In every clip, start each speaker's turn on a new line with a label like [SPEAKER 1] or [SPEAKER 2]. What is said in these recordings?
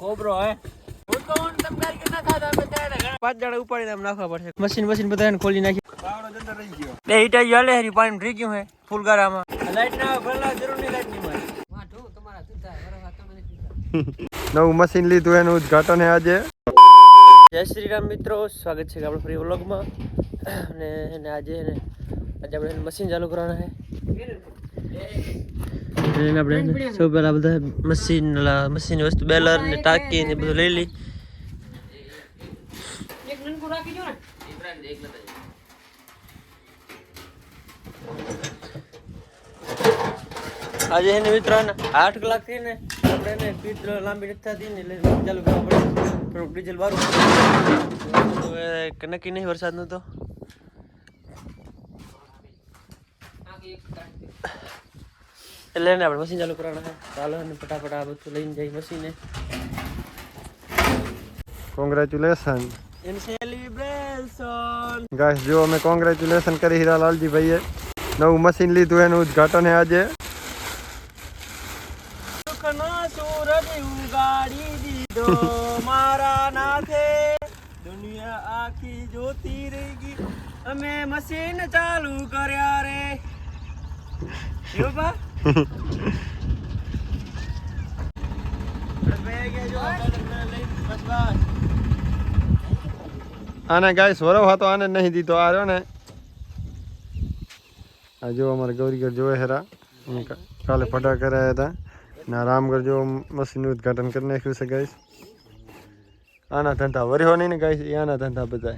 [SPEAKER 1] કોબરો હે હું તો ઓન તમ કાઈ કે ના ખાતા અમે ત્યારે 5 જણા ઉપાડીને આમ નાખવા પડશે મશીન બધાને ખોલી નાખી પાવડો જંદર રહી ગયો બે ઈટા હાલે હરી પાણી રહી ગયું હે ફૂલગારામાં લાઈટ ના ભરલા જરૂર ની લાઈટ ની મારે વાઠો તમારા સીધા વરવા તો મને
[SPEAKER 2] નવું મશીન લીધું એનું ઉદ્ઘાટન હે આજે.
[SPEAKER 1] જય શ્રી રામ મિત્રો, સ્વાગત છે આપણે ફરી વ્લોગમાં. અને આજે આપણે મશીન ચાલુ કરવાના છે. આપણે સૌ પહેલા બધા મશીન વસ્તુ બેલર ને ટાંકી ને બધું લઈ લઈ. આજે એને મિત્રો 8 કલાક થી ને આપણે એને પીટ લાંબી નથી થતી ને એટલે ચાલુ કરવા પડે. થોડુંક ડીઝલ વારું તો નક્કી નહીં વરસાદનું તો એટલે એને આપણે મશીન ચાલુ કરવાના છે. ચાલો ને ફટાફટ આ બધું લઈને જઈ મશીને.
[SPEAKER 2] કોંગ્રેચ્યુલેશન
[SPEAKER 1] એન સેલિબ્રેશન
[SPEAKER 2] ગાઈસ, જો અમે કોંગ્રેચ્યુલેશન કરી હીરાલાલજી ભાઈએ નવું મશીન લીધું એનું ઉદ્ઘાટન હે આજે.
[SPEAKER 1] સૂરજ ઉગાડી દીધો મારા નાથે, દુનિયા આખી જોતી રહી ગઈ, અમે મશીન ચાલુ કર્યા રે. બા
[SPEAKER 2] આને ગાઈસ વરવા તો આને નહીં દીધો. આ રહ્યો ને આ જો અમારે ગૌરીગઢ જોવે હેરા કાલે ફટા કરાયા હતા ના રામગઢ જો મશીનનું ઉદ્ઘાટન કરી નાખ્યું છે ગાઈસ. આના ધંધા વર્યો નહીં ને ગાઈસ, એ આના ધંધા બધા.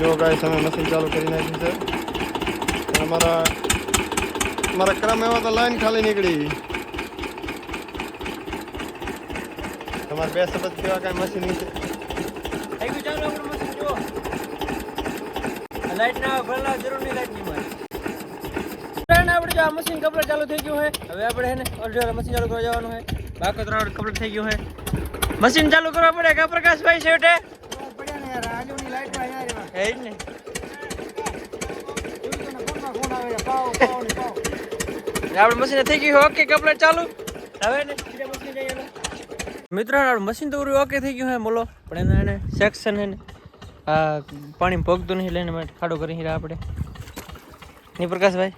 [SPEAKER 2] જો ગાઈસ અમે મશીન ચાલુ કરી નાખ્યું છે. અમારા ક્રમ એવો તો લાઈન ખાલી નીકળી. તમારે બે શબ્દ કેવા કઈ મશીન વિશે
[SPEAKER 1] લાઈટ ના ભરલા જરૂર ની લાઈટ ની મારે. આપણે જો આ મશીન કમ્પ્લીટ ચાલુ થઈ ગયું છે. હવે આપણે એને ઓર્ડર મશીન ચાલુ કરવા જવાનું છે. બાકી 3 કમ્પ્લીટ થઈ ગયું છે. મશીન ચાલુ કરવા પડે કે પ્રકાશભાઈ છેવટે પડ્યા ને યાર. આજુની લાઈટ માં યાર હે જ ને આપણે મશીન થઈ ગયું ઓકે કમ્પ્લીટ ચાલુ. હવે ને બીજા મશીન જઈએ મિત્રો. આપણું મશીન તો ઓકે થઈ ગયું હે મોલો, પણ એને સેક્શન હે ને આ પાણી ભોગતું નહીં લઈને ખાડો કરી હીરા આપણે ની પ્રકાશભાઈ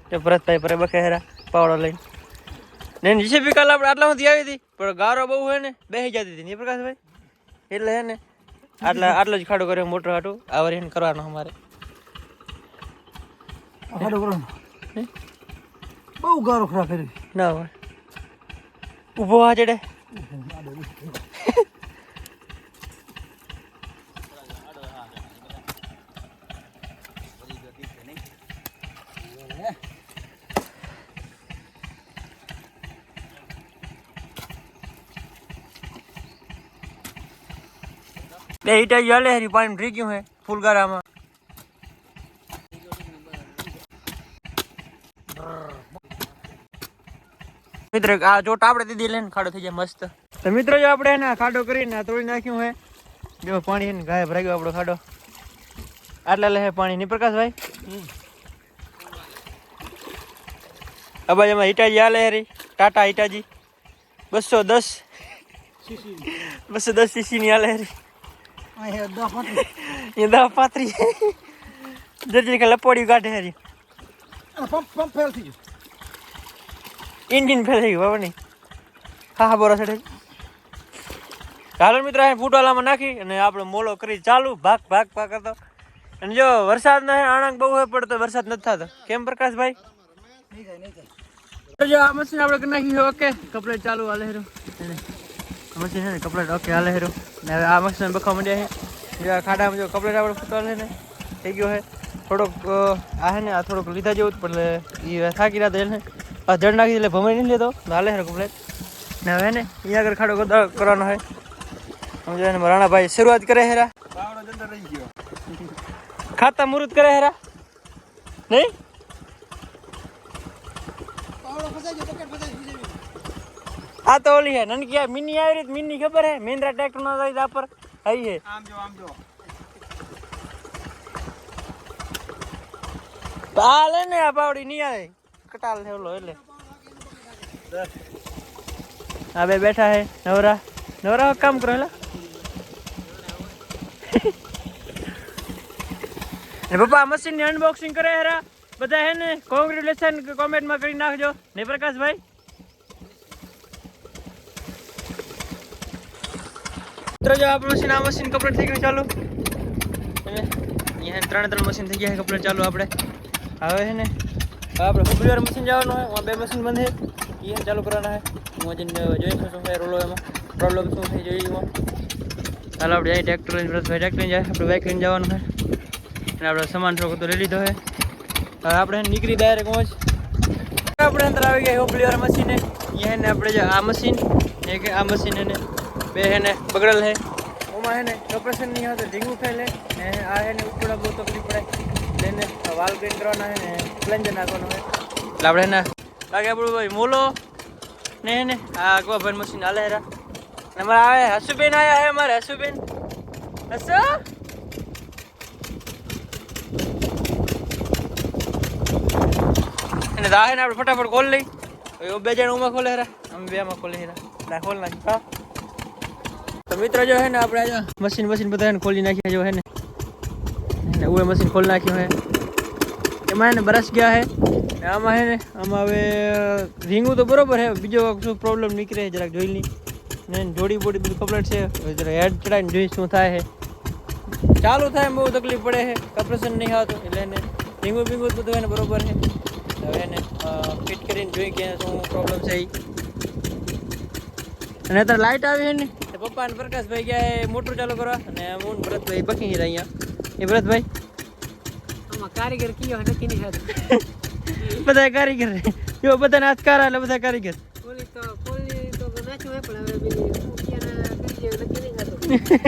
[SPEAKER 1] તો ભરતભાઈ પર બખે હેરા પાવડો લઈને ને નીચે બી કાલ આપણે આટલા સુધી આવી હતી પણ ગારો બહુ હોય ને બેસી જતી હતી ની પ્રકાશભાઈ. એટલે હે ને આટલો જ ખાડો કર્યો મોટો હાટું આવરી એને કરવાનો અમારે ખાડો કરવાનો. બહુ ગારો ખરાબ કરી ના હોય ઊભો આ ચડે બે ઈટા હાલે હરી પાણી રહી ગયું હે ફૂલગારામાં. મિત્રો આ ચોટ આપણે દીધી લઈને ખાડો થઈ જાય મસ્ત. તો મિત્રો જો આપણે એને ખાડો કરીને તોડી નાખ્યું હે. જો પાણી એને ગાયબ રહી ગયો આપણો ખાડો. આટલા લે પાણી ની પ્રકાશભાઈ. અબાજ એમાં હિટાજી હાલે હરી ટાટા હિટાજી 210 સીસી ની હાલે હરી. એ 10 જલ્દી કે લપોડી કાઢે હરી. પંપ ફેલ થઈ ગયું, ઇન્જિન ફેલ થઈ ગયું બાબા નહીં. હા બોરા સડે. હાલો મિત્રો ફૂટવાલામાં નાખી અને આપણે મોલો કરી ચાલુ ભાગ કરતો. અને જો વરસાદ ના આણંદ બહુ હોય પડતો વરસાદ નથી થતો. કેમ પ્રકાશભાઈ? જો આ મશીન આપણે કરી નાખી ઓકે કપલેટ ચાલુ હાલે હેરો. મશીન છે ને કપલેટ ઓકે હાલે હેરો. ને હવે આ મશીન બખવા માંડ્યા છે. જો ખાડામાં જો કપલેટ આપણે ફૂટવા લે ને થઈ ગયો છે. થોડોક આ હે ને આ થોડોક લીધા જેવું પણ એ થાકી રહ્યા એને આ જડ નાખી એટલે ભમાઈ નહીં લેતો હાલે હેરો કપલેટ. ને હવે ને અહીંયા આગળ ખાડો કરવાનો હોય. સમજો ને રાણાભાઈ શરૂઆત કરે હેરા ખાતા મુહૂર્ત કરે હેરા નહીં. આ તો ઓલી હે નનકી આ મિની આવી રહી મિની ખબર હે મહિન્દ્રા ટ્રેક્ટર નો જાય આ પર આઈ હે
[SPEAKER 3] આમ જો
[SPEAKER 1] આ લે ને આ પાવડી નહીં આવે કટાલ છે ઓલો એટલે આ બે બેઠા હે નવરા કામ કરો હેલા ને પપ્પા મશીન ની અનબોક્સિંગ કરે હેરા બધા હે ને કોંગ્રેચ્યુલેશન કોમેન્ટ માં કરી નાખજો ને પ્રકાશભાઈ મિત્રો જો આપણું આ મશીન કમ્પ્લીટ થઈ ગયું ચાલુ અને અહીંયા ત્રણ મશીન થઈ ગયા છે કમ્પ્લીટ ચાલુ આપણે હવે છે ને આપણે ફુબલીવાર મશીન જવાનું હોય વहाँ બે મશીન બંધ है ये ચાલુ કરવાના है હું જઈને જોઈ શું છે રોલો એમાં પ્રોબ્લેમ શું થઈ જોઈએ એમાં ચાલો આપણે અહીં ટ્રેક્ટર લઈને વ્રતભાઈ ટ્રેક્ટર લઈને જાય આપણે બાઇક લઈને જવાનું છે અને આપણે સામાન થોડો તો લઈ લીધો છે હવે આપણે નીકળી ડાયરેક્ટ પહોંચ આપણે અંદર આવી ગયા ફુબલીવાર મશીન અહીંયા ને આપણે આ મશીન એક આ મશીન એને બે है ने बगड़ल है ओमा है ने ऑपरेशन नहीं होता ढींगू फैले ने आ है ने थोड़ा बहुत तकलीफ पड़े लेने वाल ग्रीन करवाना है ने प्लंजर नाखवानो है એટલે આપણે ને લાગે આપણું ભાઈ મોલો ને ને આ અગવા ભાઈ મશીન હાલે હેરા ને અમારે આવે હસુબેન આયા હે અમારે હસુબેન હસુ અને દા હે ને આપણે ફટાફટ ખોલ લઈ હવે બે જણ ઉમાં ખોલે હેરા અમે બે માં ખોલે હેરા ના ખોલ નાખી હા तो मित्र जो है ना આપણે મશીન બધા ને ખોલી નાખ્યા જો હે ને ઓએ મશીન ખોલી નાખ્યો હે એમાં ને બરસ ગયા હે આમાં હે ને આમાં હવે રીંગું તો બરોબર હે બીજો શું પ્રોબ્લેમ નીકળે જરાક જોઈ લી ને જોડી બોડી બધું કમ્પ્લીટ છે જરા હેડ ચડાઈને જોઈ શું થાય હે ચાલુ થાય બહુ તકલીફ પડે હે કમ્પ્રેશન નહીં આવતું એટલે ને રીંગું બધું હે ને બરોબર હે હવે ને ફિટ કરીને જોઈ કે શું પ્રોબ્લેમ છે અને અત્યારે લાઇટ આવી હે ને પપ્પા અને પ્રકાશભાઈ ગયા મોટર ચાલુ કરવા અને હું ભરતભાઈ બકી રહ્યા અહીંયા એ ભરતભાઈ આમાં કારીગર કયો નક્કી નહીં થતું બધા કારીગર જો બધાને હાથ કારા એટલે બધા કારીગર કોલી તો નાખ્યું હે પણ હવે પેલી ઉકિયાના કરી નક્કી નહીં થતું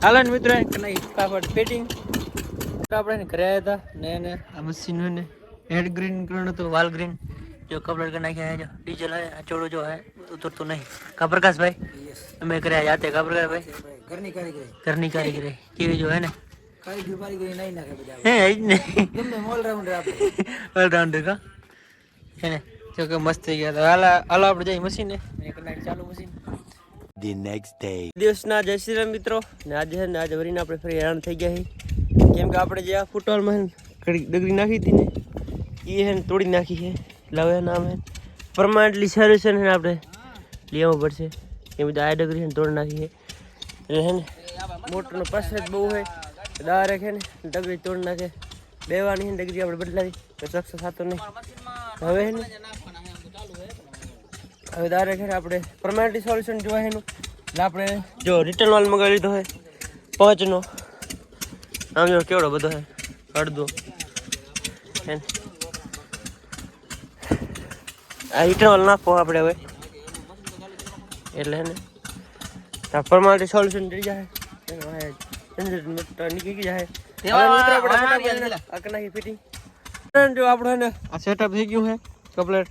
[SPEAKER 1] હાલો ને મિત્રો કનાઈ ફટાફટ ફિટિંગ આપણે ઘરે આવ્યા હતા ને આ મશીન ને હેડ ગ્રીન કરવાનો તો વાલ ગ્રીન जो कपड़े का नाख्या है जो डीजल है चोड़ो जो है उतर तो नहीं का प्रकाश भाई हमें करे जाते का प्रकाश भाई करनी कारीगरी केवी जो है ना कारीगरी नहीं ना है नहीं तुम ऑलराउंडर आप ऑलराउंडर का है ना जो कि मस्त થઈ ગયા હાલા આપણે જઈ મશીન ને એક નાખ ચાલુ મશીન
[SPEAKER 4] the next day
[SPEAKER 1] દિવસના જય શ્રી રામ મિત્રો ને આજે છે ને આજે વરીને આપણે ફરી હેરાન થઈ ગયા છે કેમ કે આપણે જે આ ફૂટબોલમાં ડગરી નાખી હતી ને એ હે તોડી નાખી છે लावे नाम है परमानेंटली सोल्यूशन है आपने लिया पड़े ये બધા આ ડગરી તોડ નાખી છે એટલે હે ને મોટરનો પ્રેશર બહુ હોય દા રાખે ને ડગરી તોડ નાખે બેવાની છે ડગરી આપણે બદલાવી તો સક્સેસ થતો નહીં હવે હે ને હવે દા રાખે આપણે પરમાનેન્ટલી સોલ્યુશન જોવા એનું એટલે આપણે જો રિટર્ન વાલ મંગાવી લીધો હોય 5 નો આમ જો કેવડો બધો છે અડધો હે આ ઇટરવલ નાખો આપણે હવે એટલે ને આ પરમાનેન્ટ સોલ્યુશન થઈ જાય નીકળી જાય ફિટિંગ જો આપણે ને આ સેટઅપ થઈ ગયું છે કમ્પ્લીટ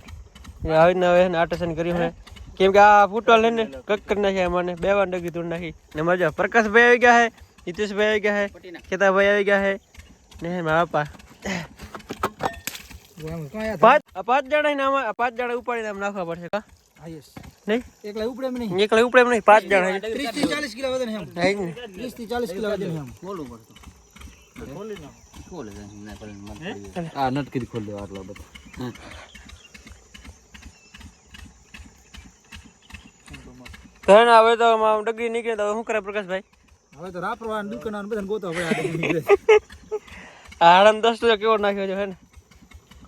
[SPEAKER 1] આવીને હવે આટેશન કર્યું છે કેમ કે આ ફૂટબોલ ને કક કરી નાખ્યા મને બે વાર ડગી તોડ નાખી ને મજા પ્રકાશભાઈ આવી ગયા છે હિતેશભાઈ આવી ગયા છે કેતાભાઈ આવી ગયા છે ને મારા પપ્પા પાંચ જણા ને આમાં 5 જણા ઉપાડીને આમ નાખવા પડશે કા નહીં એકલા ઉપડે એમ નહીં 5 જણા 30 થી 40 કિલો વજન હે 30 થી 40 કિલો વજન હે ખોલવું પડતું ખોલી ના ખોલે ના પર આ નટ કરી ખોલ દે આટલા બધા કહેન આવે તો ડગી નીકળે તો શું કરે પ્રકાશભાઈ હવે તો રાપરવાન દુકાન બધાને ગોતો ભાઈ આ આડમ 10 તો કેવો નાખ્યો છે હે ને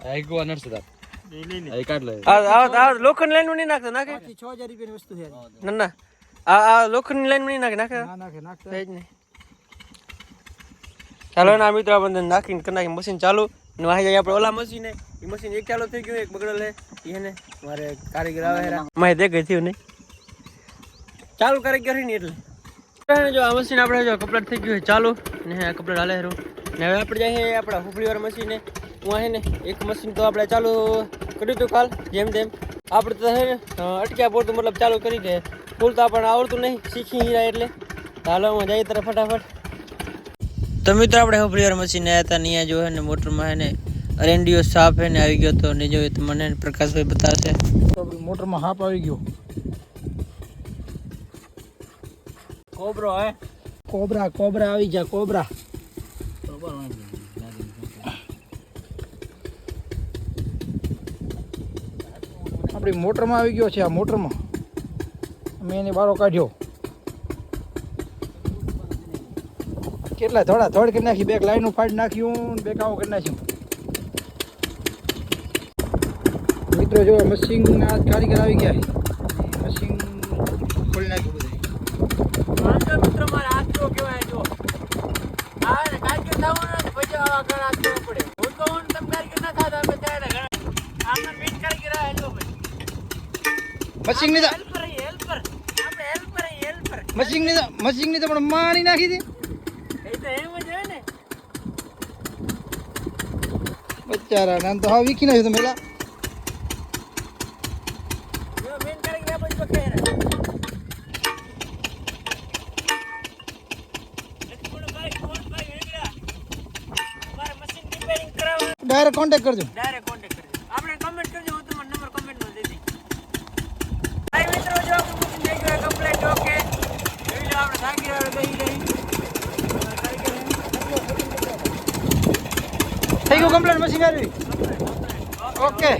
[SPEAKER 1] આઈગો નરસદા આઈ કાઢ લે આ લોખંડ લાઈન માં નહીં નાખતો નાખે 6000 રૂપિયાની વસ્તુ છે ના ના આ લોખંડ લાઈન માં નહીં નાખે નાખે જ નહીં ચાલો ના મિત્રો આપણે નાખીને કરી નાખી મશીન ચાલુ ને વાહી જાય આપણે ઓલા મશીન એ મશીન એક ચાલુ થઈ ગયું એક બગડેલ છે એને મારે કારીગર આવે હેરા માહી દેખ થયું નહીં ચાલુ કારીગર ને એટલે જો આ મશીન આપણે જો કમ્પ્લીટ થઈ ગયું ચાલુ ને કમ્પ્લીટ હાલે હેરું ને હવે આપણે જઈએ આપણા ફૂફડી વાળા મશીન હું હે ને એક મશીન તો આપણે ચાલુ કર્યું હતું કાલ જેમ તેમ આપણે તો છે ને અટક્યા પૂરતું મતલબ ચાલુ કરી દે. ફૂલ તો આપણને આવડતું નહીં, શીખી રહ્યા એટલે. હાલો હું જઈએ તરફ ફટાફટ. તો મિત્રો આપણે પ્રિયર મશીન આવ્યા હતા અહીંયા જો હે ને મોટરમાં હે ને અરેન્ડિયો સાપ હે ને આવી ગયો તો ને જોઈએ તો મને પ્રકાશભાઈ બતાવશે.
[SPEAKER 3] તો મોટરમાં હાપ આવી ગયો.
[SPEAKER 1] કોબરો હે,
[SPEAKER 3] કોબરા કોબરા આવી ગયા કોબરા. આપણી મોટરમાં આવી ગયો છે. આ મોટરમાં મેં એને બારો કાઢ્યો. કેટલા થોડા થોડ કરી નાખી, બે લાઈનો ફાડી નાખ્યું, બે કાવો કરી નાખ્યું. મિત્રો જો મશીન આ કારીગર આવી ગયા. મશીન ખોલી નાખ્યું બધું.
[SPEAKER 1] મિત્રો મારા હાથ જો કેવાય જો આ ને કારીગર થવાનું ને પછી આવા ઘણા હાથ જોવું પડે. હું તો હું તમે કારીગર ના થાતા અમે ત્યારે ઘણા આમાં મીટ કારીગર આ જો
[SPEAKER 3] મશીન ની
[SPEAKER 1] હેલ્પર આપણે હેલ્પર
[SPEAKER 3] મશીન ની તો પણ માણી નાખી દે.
[SPEAKER 1] એ તો એમ જ હોય ને
[SPEAKER 3] બચારા નામ તો હા વીખી નાખ્યું તમે પેલા.
[SPEAKER 1] જો મેન કારીગર પછી બખેરા
[SPEAKER 3] ડાયરેક્ટ કોન્ટેક્ટ કરજો.
[SPEAKER 1] ડાયરેક્ટ કોન્ટેક્ટ કરજો. આપણે કમેન્ટ કરજો, હું તમારો નંબર કમેન્ટમાં દઈ દઈશ. ભાઈ મિત્રો જો આપણું મશીન થઈ ગયું કમ્પ્લીટ. ઓકે જોઈ લો આપણે થાકી રહ્યા ગઈ
[SPEAKER 3] થઈ ગયું કમ્પ્લીટ મશીન આવી. ઓકે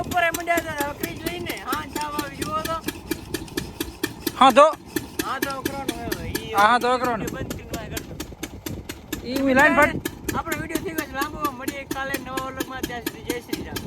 [SPEAKER 1] બપોરે મંડ્યા હતા ફ્રીજ લઈને હા છાવ આવી જુઓ તો
[SPEAKER 3] હા તો
[SPEAKER 1] હા તો કરવાનો હવે
[SPEAKER 3] હા તો કરવાનું.
[SPEAKER 1] બંધ કરીને કરતો
[SPEAKER 3] ઈ મી લાઈન ફાટ.
[SPEAKER 1] આપણો વિડીયો થઈ ગયો છે લાંબો. મળીએ કાલે નવા વ્લોગમાં. ત્યાં સુધી જય શ્રી રામ.